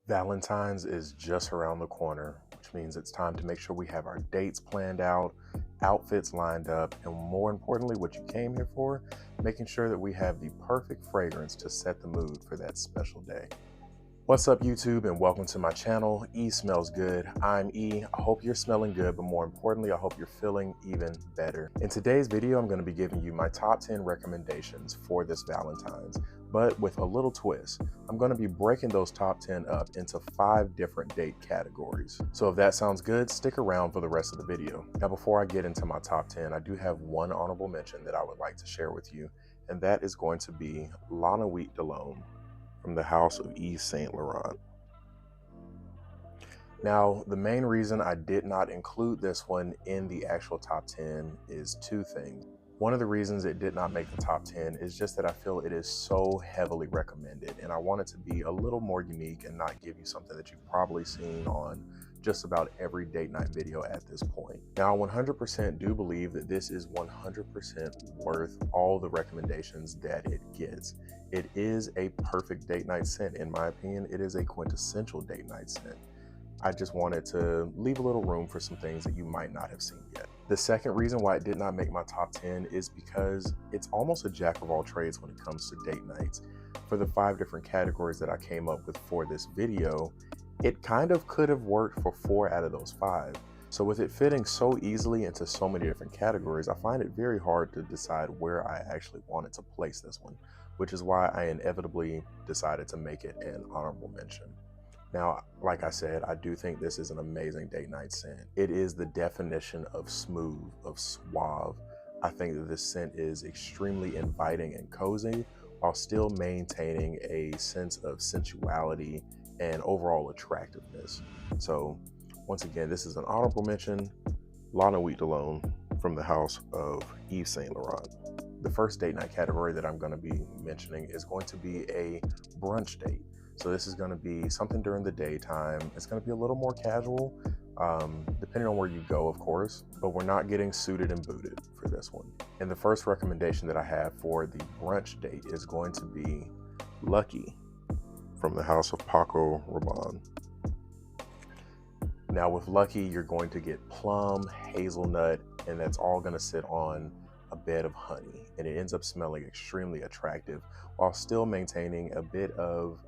Valentine's is just around the corner, which means it's time to make sure we have our dates planned out, outfits lined up, and more importantly, what you came here for, making sure that we have the perfect fragrance to set the mood for that special day. What's up, YouTube, and welcome to my channel. E Smells Good. I'm E. I hope you're smelling good, but more importantly, I hope you're feeling even better. In today's video, I'm going to be giving you my top 10 recommendations for this Valentine's, but with a little twist. I'm going to be breaking those top 10 up into 5 different date categories. So if that sounds good, stick around for the rest of the video. Now, before I get into my top 10, I do have one honorable mention that I would like to share with you, and that is going to be Lana Wheat Cologne from the house of Yves Saint Laurent. Now, the main reason I did not include this one in the actual top 10 is two things. One of the reasons it did not make the top 10 is just that I feel it is so heavily recommended, and I want it to be a little more unique and not give you something that you've probably seen on just about every date night video at this point. Now, I 100% do believe that this is 100% worth all the recommendations that it gets. It is a perfect date night scent. In my opinion, it is a quintessential date night scent. I just wanted to leave a little room for some things that you might not have seen yet. The second reason why it did not make my top 10 is because it's almost a jack of all trades when it comes to date nights. For the 5 different categories that I came up with for this video, it kind of could have worked for 4 out of those 5. So with it fitting so easily into so many different categories, I find it very hard to decide where I actually wanted to place this one, which is why I inevitably decided to make it an honorable mention. Now, like I said, I do think this is an amazing date night scent. It is the definition of smooth, of suave. I think that this scent is extremely inviting and cozy while still maintaining a sense of sensuality and overall attractiveness. So once again, this is an honorable mention, Lana Wheat Cologne from the house of Yves Saint Laurent. The first date night category that I'm going to be mentioning is going to be a brunch date. So this is going to be something during the daytime. It's going to be a little more casual, depending on where you go, of course, but we're not getting suited and booted for this one. And the first recommendation that I have for the brunch date is going to be Lucky from the house of Paco Rabanne. Now with Lucky, you're going to get plum, hazelnut, and that's all going to sit on a bed of honey, and it ends up smelling extremely attractive while still maintaining a bit of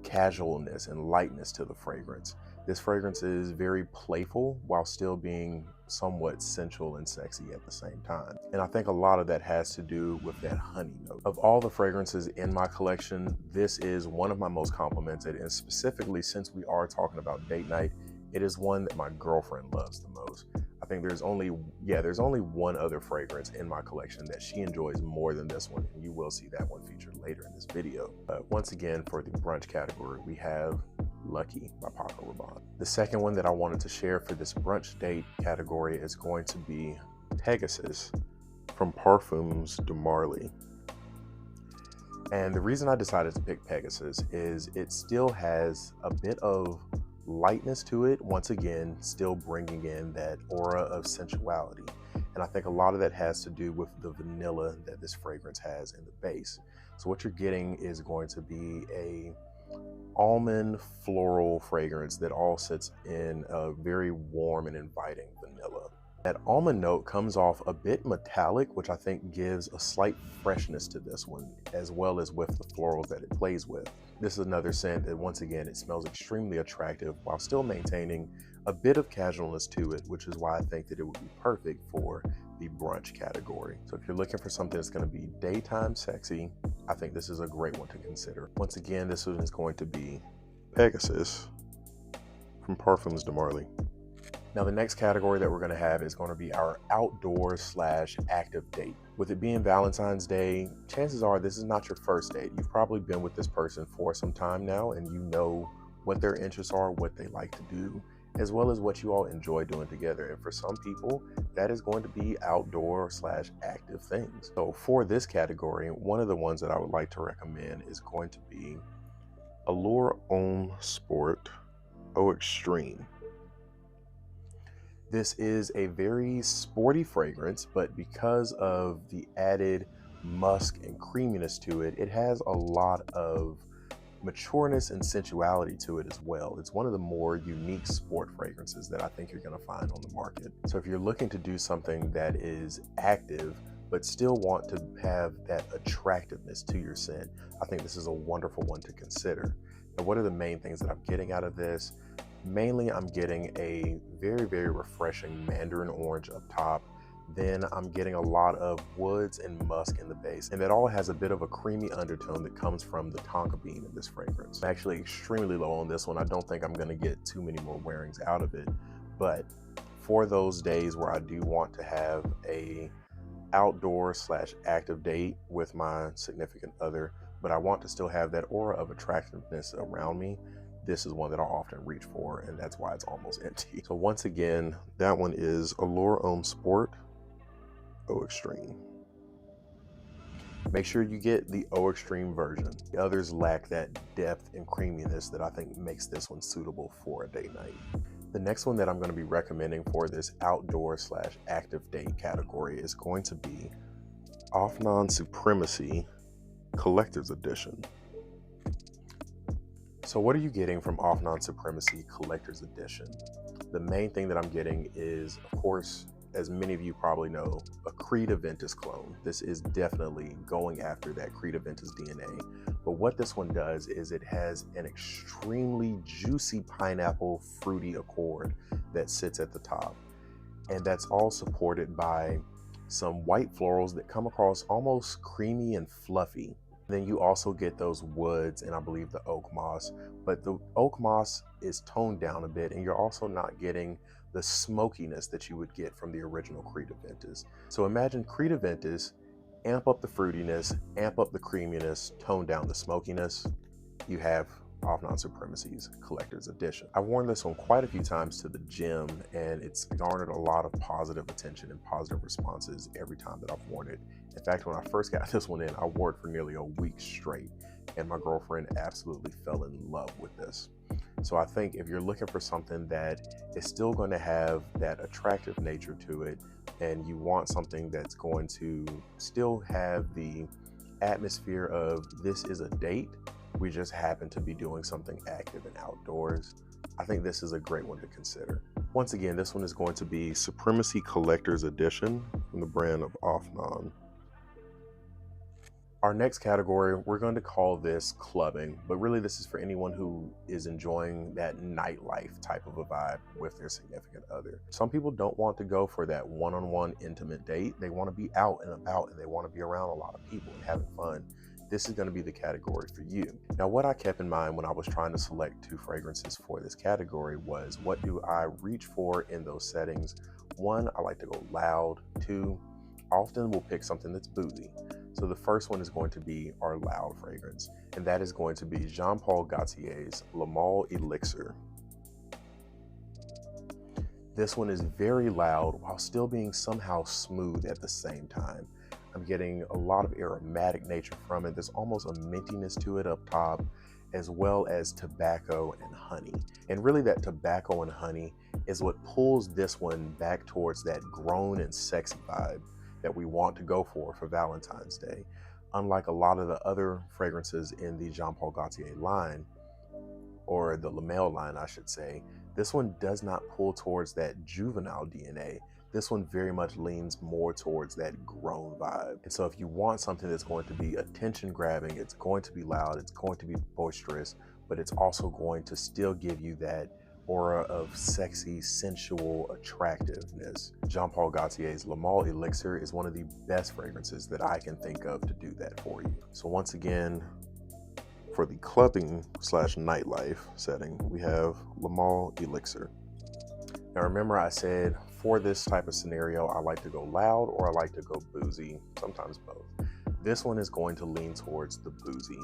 casualness and lightness to the fragrance. This fragrance is very playful while still being somewhat sensual and sexy at the same time. And I think a lot of that has to do with that honey note. Of all the fragrances in my collection, this is one of my most complimented, and specifically since we are talking about date night, it is one that my girlfriend loves the most. I think there's only one other fragrance in my collection that she enjoys more than this one, and you will see that one featured later in this video. But once again, for the brunch category, we have Lucky by Paco Rabanne. The second one that I wanted to share for this brunch date category is going to be Pegasus from Parfums de Marly. And the reason I decided to pick Pegasus is it still has a bit of lightness to it, once again still bringing in that aura of sensuality, and I think a lot of that has to do with the vanilla that this fragrance has in the base. So what you're getting is going to be a almond floral fragrance that all sits in a very warm and inviting vanilla. That almond note comes off a bit metallic, which I think gives a slight freshness to this one, as well as with the florals that it plays with. This is another scent that, once again, it smells extremely attractive while still maintaining a bit of casualness to it, which is why I think that it would be perfect for the brunch category. So if you're looking for something that's going to be daytime sexy, I think this is a great one to consider. Once again, this one is going to be Pegasus from Parfums de Marly. Now, the next category that we're going to have is going to be our outdoor/active date. With it being Valentine's Day, chances are this is not your first date. You've probably been with this person for some time now, and you know what their interests are, what they like to do, as well as what you all enjoy doing together. And for some people, that is going to be outdoor/active things. So for this category, one of the ones that I would like to recommend is going to be Allure Homme Sport Eau Extreme. This is a very sporty fragrance, but because of the added musk and creaminess to it, it has a lot of matureness and sensuality to it as well. It's one of the more unique sport fragrances that I think you're going to find on the market. So if you're looking to do something that is active, but still want to have that attractiveness to your scent, I think this is a wonderful one to consider. Now, what are the main things that I'm getting out of this? Mainly, I'm getting a very, very refreshing mandarin orange up top. Then I'm getting a lot of woods and musk in the base, and that all has a bit of a creamy undertone that comes from the tonka bean in this fragrance. I'm actually extremely low on this one. I don't think I'm going to get too many more wearings out of it, but for those days where I do want to have a outdoor / active date with my significant other, but I want to still have that aura of attractiveness around me, this is one that I'll often reach for, and that's why it's almost empty. So once again, that one is Allure Homme Sport Eau Extreme. Make sure you get the Eau Extreme version. The others lack that depth and creaminess that I think makes this one suitable for a date night. The next one that I'm going to be recommending for this outdoor / active date category is going to be Afnan Supremacy Collector's Edition. So what are you getting from Afnan Supremacy Collector's Edition? The main thing that I'm getting is, of course, as many of you probably know, a Creed Aventus clone. This is definitely going after that Creed Aventus DNA. But what this one does is it has an extremely juicy pineapple fruity accord that sits at the top. And that's all supported by some white florals that come across almost creamy and fluffy. Then you also get those woods and I believe the oak moss, but the oak moss is toned down a bit, and you're also not getting the smokiness that you would get from the original Creed Aventus. So imagine Creed Aventus, amp up the fruitiness, amp up the creaminess, tone down the smokiness. You have Afnan Supremacy's Collector's Edition. I've worn this one quite a few times to the gym, and it's garnered a lot of positive attention and positive responses every time that I've worn it. In fact, when I first got this one in, I wore it for nearly a week straight, and my girlfriend absolutely fell in love with this. So I think if you're looking for something that is still going to have that attractive nature to it, and you want something that's going to still have the atmosphere of this is a date, we just happen to be doing something active and outdoors, I think this is a great one to consider. Once again, this one is going to be Supremacy Collector's Edition from the brand of Afnan. Our next category, we're going to call this clubbing, but really this is for anyone who is enjoying that nightlife type of a vibe with their significant other. Some people don't want to go for that one-on-one intimate date. They want to be out and about, and they want to be around a lot of people and having fun. This is going to be the category for you. Now, what I kept in mind when I was trying to select 2 fragrances for this category was, what do I reach for in those settings? 1, I like to go loud. 2, often we'll pick something that's boozy. So the first one is going to be our loud fragrance, and that is going to be Jean Paul Gaultier's Le Male Elixir. This one is very loud while still being somehow smooth at the same time. I'm getting a lot of aromatic nature from it. There's almost a mintiness to it up top, as well as tobacco and honey. And really that tobacco and honey is what pulls this one back towards that grown and sexy vibe that we want to go for Valentine's Day. Unlike a lot of the other fragrances in the Jean Paul Gaultier line, or the Le Male line, I should say, this one does not pull towards that juvenile DNA. This one very much leans more towards that grown vibe. And so if you want something that's going to be attention grabbing, it's going to be loud, it's going to be boisterous, but it's also going to still give you that aura of sexy, sensual attractiveness. Jean Paul Gaultier's Le Male Elixir is one of the best fragrances that I can think of to do that for you. So once again, for the clubbing / nightlife setting, we have Le Male Elixir. Now remember, I said for this type of scenario, I like to go loud or I like to go boozy, sometimes both. This one is going to lean towards the boozy.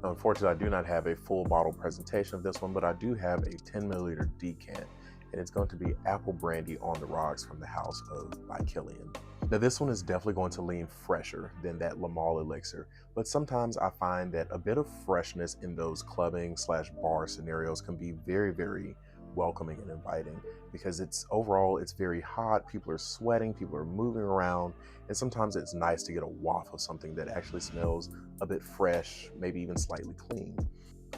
Now, unfortunately, I do not have a full bottle presentation of this one, but I do have a 10 milliliter decant, and it's going to be Apple Brandy on the Rocks from the House of by Killian. Now, this one is definitely going to lean fresher than that Le Male Elixir, but sometimes I find that a bit of freshness in those clubbing / bar scenarios can be very, very welcoming and inviting, because it's very hot, people are sweating, people are moving around, and sometimes it's nice to get a waft of something that actually smells a bit fresh, maybe even slightly clean.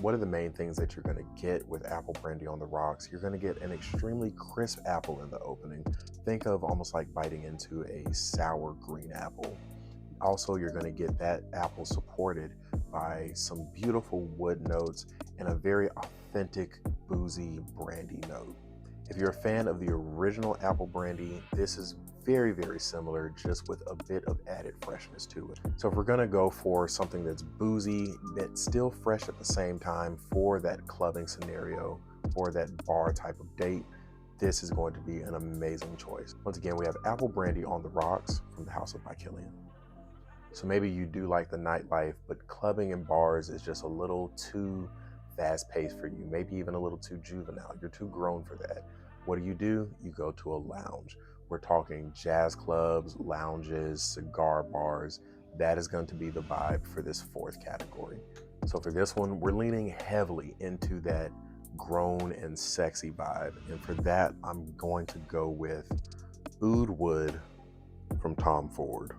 What are the main things that you're going to get with apple brandy on the rocks? You're going to get an extremely crisp apple in the opening. Think of almost like biting into a sour green apple. Also, you're going to get that apple supported by some beautiful wood notes and a very authentic boozy brandy note. If you're a fan of the original apple brandy, this is very, very similar, just with a bit of added freshness to it. So if we're gonna go for something that's boozy, but still fresh at the same time for that clubbing scenario, for that bar type of date, this is going to be an amazing choice. Once again, we have apple brandy on the rocks from the House of Killian. So maybe you do like the nightlife, but clubbing in bars is just a little too fast-paced for you, maybe even a little too juvenile. You're too grown for that. What do? You go to a lounge. We're talking jazz clubs, lounges, cigar bars. That is going to be the vibe for this fourth category. So for this one, we're leaning heavily into that grown and sexy vibe. And for that, I'm going to go with Oud Wood from Tom Ford.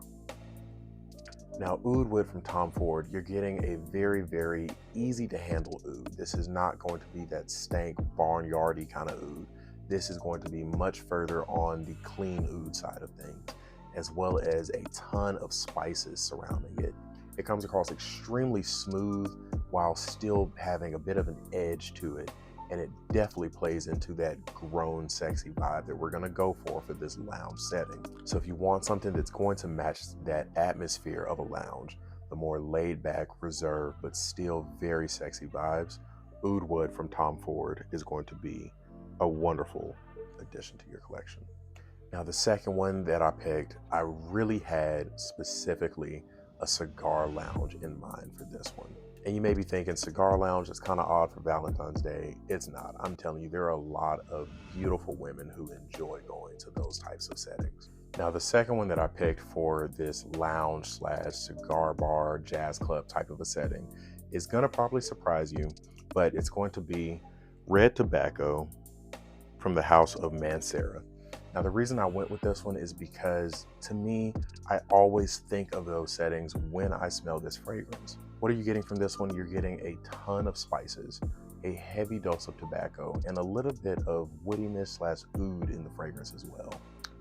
Now, Oud Wood from Tom Ford, you're getting a very, very easy to handle oud. This is not going to be that stank, barnyardy kind of oud. This is going to be much further on the clean oud side of things, as well as a ton of spices surrounding it. It comes across extremely smooth while still having a bit of an edge to it. And it definitely plays into that grown, sexy vibe that we're gonna go for this lounge setting. So if you want something that's going to match that atmosphere of a lounge, the more laid back, reserved, but still very sexy vibes, Oud Wood from Tom Ford is going to be a wonderful addition to your collection. Now, the second one that I picked, I really had specifically a cigar lounge in mind for this one. And you may be thinking, cigar lounge is kind of odd for Valentine's Day. It's not. I'm telling you, there are a lot of beautiful women who enjoy going to those types of settings. Now, the second one that I picked for this lounge / cigar bar, jazz club type of a setting is going to probably surprise you, but it's going to be Red Tobacco from the House of Mancera. Now, the reason I went with this one is because, to me, I always think of those settings when I smell this fragrance. What are you getting from this one? You're getting a ton of spices, a heavy dose of tobacco, and a little bit of woodiness / oud in the fragrance as well.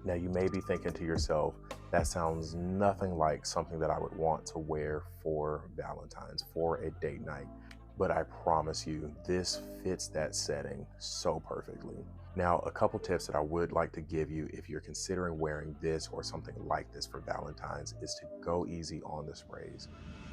Now, you may be thinking to yourself, that sounds nothing like something that I would want to wear for Valentine's, for a date night. But I promise you, this fits that setting so perfectly. Now, a couple tips that I would like to give you if you're considering wearing this or something like this for Valentine's is to go easy on the sprays.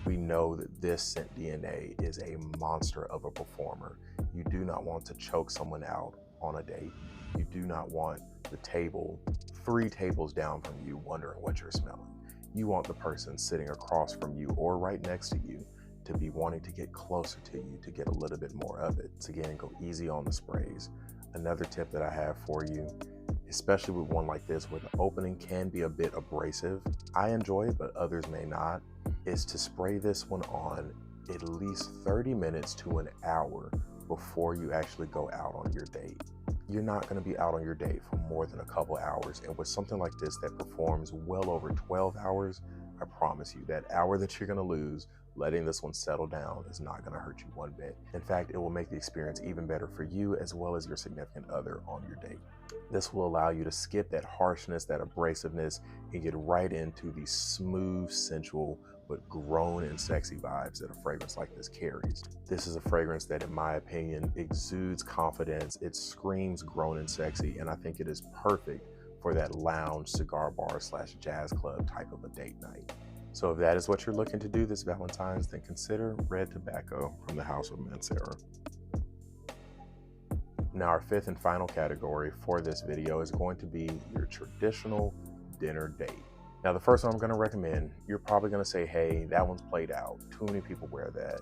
We know that this scent DNA is a monster of a performer. You do not want to choke someone out on a date. You do not want the table 3 tables down from you wondering what you're smelling. You want the person sitting across from you or right next to you to be wanting to get closer to you to get a little bit more of it. So again, go easy on the sprays. Another tip that I have for you, especially with one like this where the opening can be a bit abrasive, I enjoy it, but others may not, is to spray this one on at least 30 minutes to an hour before you actually go out on your date. You're not going to be out on your date for more than a couple hours, and with something like this that performs well over 12 hours, I promise you that hour that you're going to lose letting this one settle down is not going to hurt you one bit. In fact, it will make the experience even better for you as well as your significant other on your date. This will allow you to skip that harshness, that abrasiveness, and get right into the smooth, sensual, but grown and sexy vibes that a fragrance like this carries. This is a fragrance that, in my opinion, exudes confidence. It screams grown and sexy, and I think it is perfect for that lounge, cigar bar / jazz club type of a date night. So if that is what you're looking to do this Valentine's, then consider Red Tobacco from the House of Mancera. Now, our fifth and final category for this video is going to be your traditional dinner date. Now, the first one I'm going to recommend, you're probably going to say, hey, that one's played out. Too many people wear that.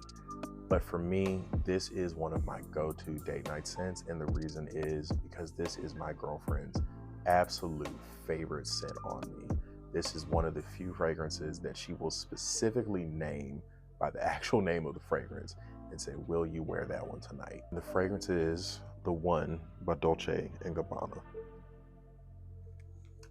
But for me, this is one of my go-to date night scents, and the reason is because this is my girlfriend's absolute favorite scent on me. This is one of the few fragrances that she will specifically name by the actual name of the fragrance and say, will you wear that one tonight? And the fragrance is The One by Dolce & Gabbana.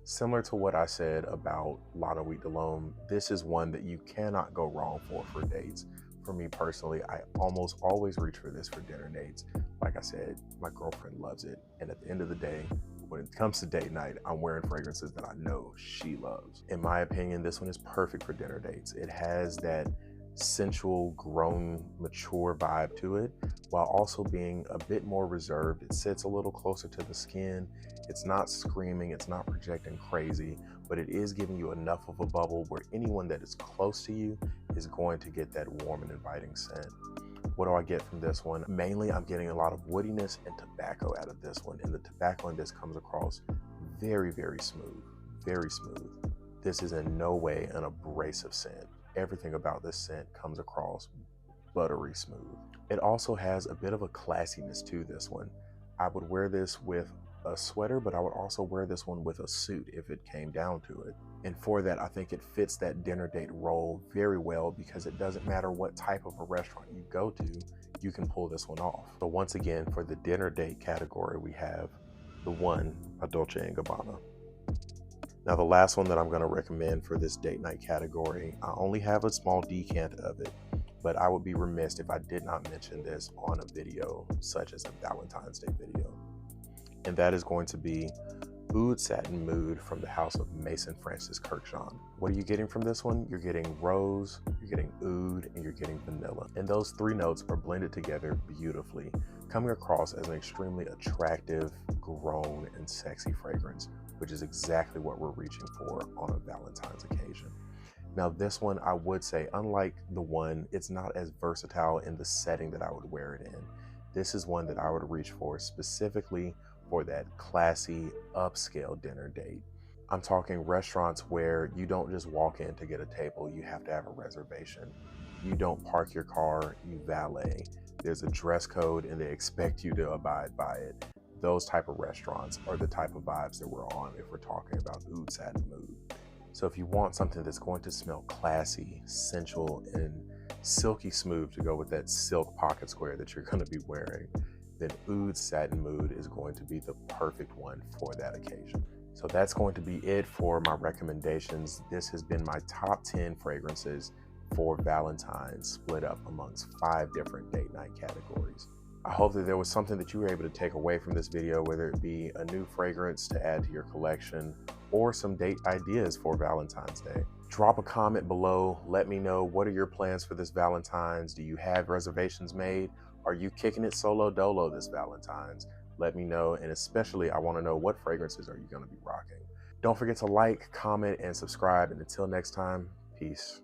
Similar to what I said about La Nuit de l'Homme, this is one that you cannot go wrong for dates. For me personally, I almost always reach for this for dinner dates. Like I said, my girlfriend loves it. And at the end of the day, when it comes to date night, I'm wearing fragrances that I know she loves. In my opinion, this one is perfect for dinner dates. It has that sensual, grown, mature vibe to it, while also being a bit more reserved. It sits a little closer to the skin. It's not screaming, it's not projecting crazy, but it is giving you enough of a bubble where anyone that is close to you is going to get that warm and inviting scent. What do I get from this one? Mainly, I'm getting a lot of woodiness and tobacco out of this one, and the tobacco in this comes across very, very smooth, very smooth. This is in no way an abrasive scent. Everything about this scent comes across buttery smooth. It also has a bit of a classiness to this one. I would wear this with a sweater, but I would also wear this one with a suit if it came down to it. And for that, I think it fits that dinner date role very well, because it doesn't matter what type of a restaurant you go to, you can pull this one off. So once again, for the dinner date category, we have the one by Dolce & Gabbana. Now, the last one that I'm going to recommend for this date night category, I only have a small decant of it, but I would be remiss if I did not mention this on a video such as a Valentine's Day video. And that is going to be Oud Satin Mood from the house of Mason Francis Kirkshon. What are you getting from this one? You're getting rose, you're getting oud, and you're getting vanilla. And those three notes are blended together beautifully, coming across as an extremely attractive, grown, and sexy fragrance, which is exactly what we're reaching for on a Valentine's occasion. Now, this one, I would say, unlike the one, it's not as versatile in the setting that I would wear it in. This is one that I would reach for specifically for that classy, upscale dinner date. I'm talking restaurants where you don't just walk in to get a table, you have to have a reservation. You don't park your car, you valet. There's a dress code and they expect you to abide by it. Those type of restaurants are the type of vibes that we're on if we're talking about Oud Satin Mood. So if you want something that's going to smell classy, sensual, and silky smooth to go with that silk pocket square that you're going to be wearing, then Oud Satin Mood is going to be the perfect one for that occasion. So that's going to be it for my recommendations. This has been my top 10 fragrances for Valentine's, split up amongst 5 different date night categories. I hope that there was something that you were able to take away from this video, whether it be a new fragrance to add to your collection or some date ideas for Valentine's Day. Drop a comment below. Let me know, what are your plans for this Valentine's? Do you have reservations made? Are you kicking it solo dolo this Valentine's? Let me know, and especially I want to know, what fragrances are you going to be rocking? Don't forget to like, comment, and subscribe, and until next time, peace.